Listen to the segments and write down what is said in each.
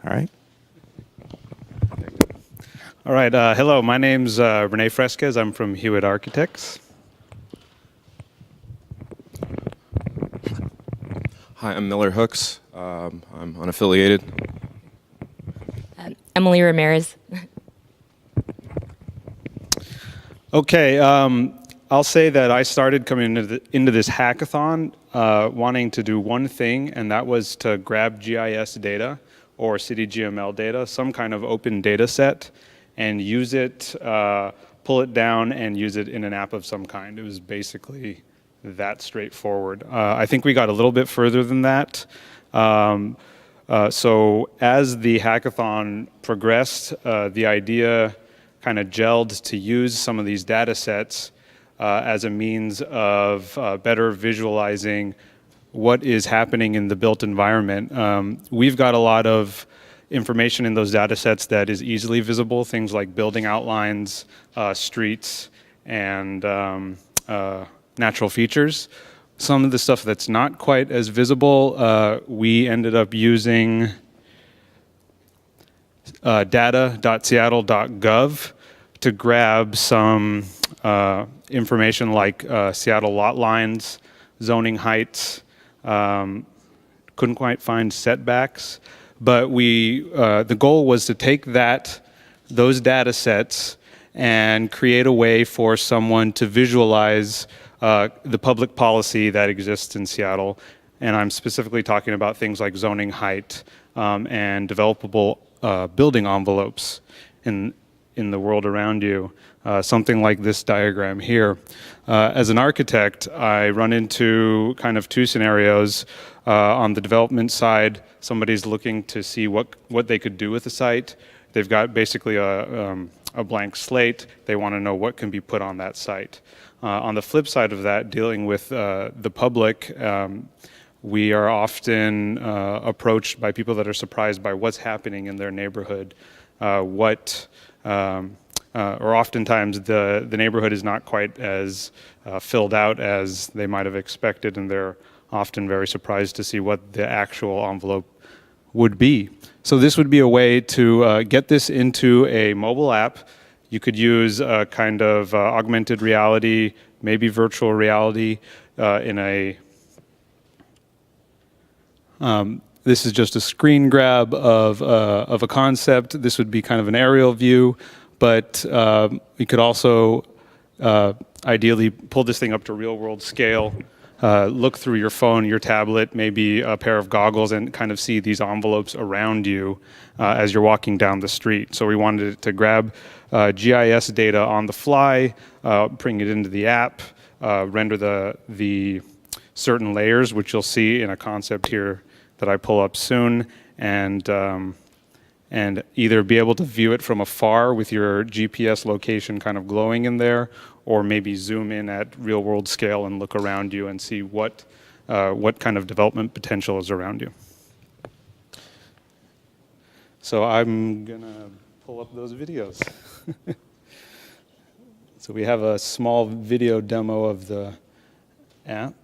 All right. All right. Hello, my name's Rene Fresquez. I'm from Hewitt Architects. Hi, I'm Miller Hooks. I'm unaffiliated. Emily Ramirez. Okay. I'll say that I started coming into this hackathon wanting to do one thing, and that was to grab GIS data or CityGML data, some kind of open data set, and use it, pull it down, and use it in an app of some kind. It was basically that straightforward. I think we got a little bit further than that. So as the hackathon progressed, the idea kind of gelled to use some of these data sets as a means of better visualizing what is happening in the built environment. We've got a lot of information in those data sets that is easily visible, things like building outlines, streets, and natural features. Some of the stuff that's not quite as visible, we ended up using data.seattle.gov to grab some information like Seattle lot lines, zoning heights, couldn't quite find setbacks, but the goal was to take those data sets and create a way for someone to visualize the public policy that exists in Seattle. And I'm specifically talking about things like zoning height and developable building envelopes in the world around you. Something like this diagram here. As an architect, I run into kind of two scenarios. On the development side, somebody's looking to see what they could do with the site. They've got basically a blank slate. They want to know what can be put on that site. On the flip side of that, dealing with the public, we are often approached by people that are surprised by what's happening in their neighborhood, or oftentimes the neighborhood is not quite as filled out as they might have expected, and they're often very surprised to see what the actual envelope would be. So this would be a way to get this into a mobile app. You could use a kind of augmented reality, maybe virtual reality in a this is just a screen grab of a concept. This would be kind of an aerial view, but we could also ideally pull this thing up to real world scale, look through your phone, your tablet, maybe a pair of goggles, and kind of see these envelopes around you as you're walking down the street. So we wanted to grab GIS data on the fly, bring it into the app, render the certain layers, which you'll see in a concept here that I pull up soon, and either be able to view it from afar with your GPS location kind of glowing in there, or maybe zoom in at real world scale and look around you and see what kind of development potential is around you. So I'm gonna pull up those videos. So we have a small video demo of the app.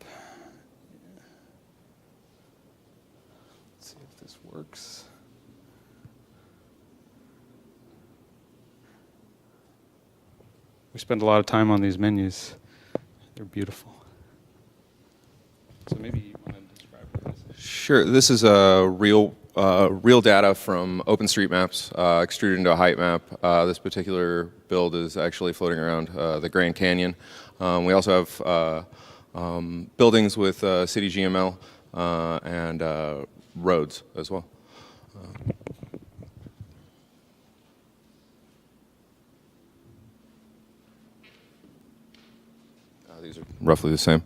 Let's see if this works. We spend a lot of time on these menus. They're beautiful. So maybe you want to describe what this is? Sure. This is real data from OpenStreetMaps extruded into a height map. This particular build is actually floating around the Grand Canyon. We also have buildings with CityGML and roads as well. These are roughly the same.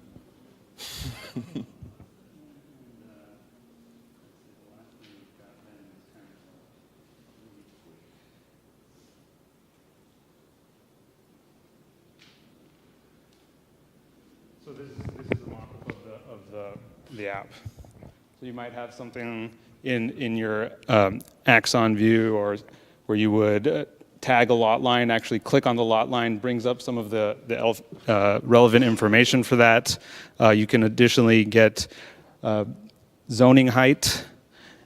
So this is a mock-up of the app. So you might have something in your Axon view, or where you would tag a lot line, actually click on the lot line, brings up some of the relevant information for that. You can additionally get zoning height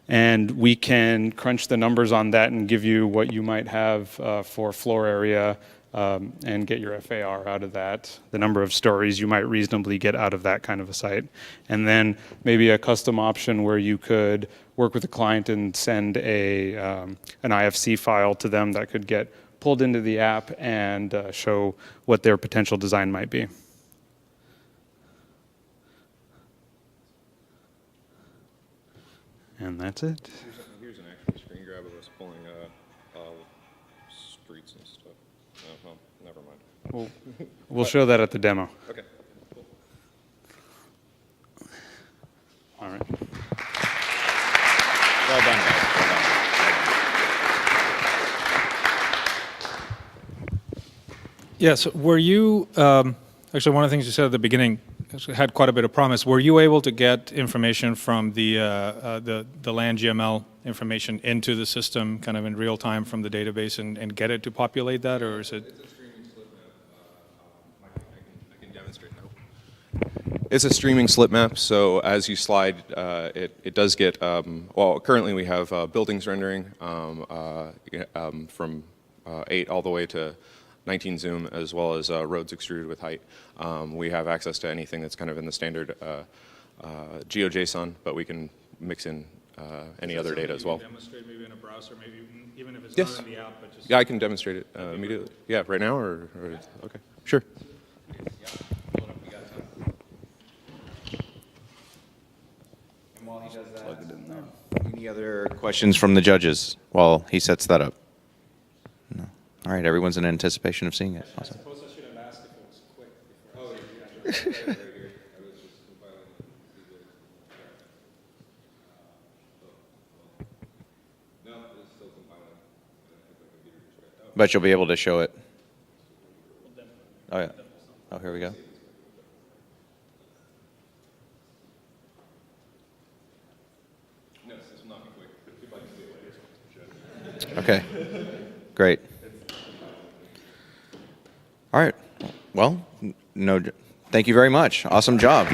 And we can crunch the numbers on that and give you what you might have for floor area and get your FAR out of that, the number of stories you might reasonably get out of that kind of a site. And then maybe a custom option where you could work with a client and send an IFC file to them that could get pulled into the app and show what their potential design might be. And that's it. Here's an actual screen grab of us pulling streets and stuff. Well, never mind. We'll show that at the demo. Okay. Cool. All right. Well done, guys. Well done. Yes. Were you actually one of the things you said at the beginning actually had quite a bit of promise? Were you able to get information from the land GML information into the system, kind of in real time from the database, and get it to populate that, or is it? It's a streaming slip map. I can demonstrate now. It's a streaming slip map, so as you slide, it does get. Well, currently we have buildings rendering from 8 all the way to 19 zoom, as well as roads extruded with height. We have access to anything that's kind of in the standard GeoJSON, but we can mix in any other data as well. Demonstrate maybe in a browser, maybe even if it's Yes. not in the app, but just. Yeah, I can demonstrate it immediately. Yeah, right now, or okay, sure. And while he does that, any other questions from the judges while he sets that up? No. All right, everyone's in anticipation of seeing it. Awesome. I suppose I should have asked if it was quick before. But you'll be able to show it. Oh, yeah. Oh, here we go. Okay. Great. All right. Well, no, thank you very much. Awesome job.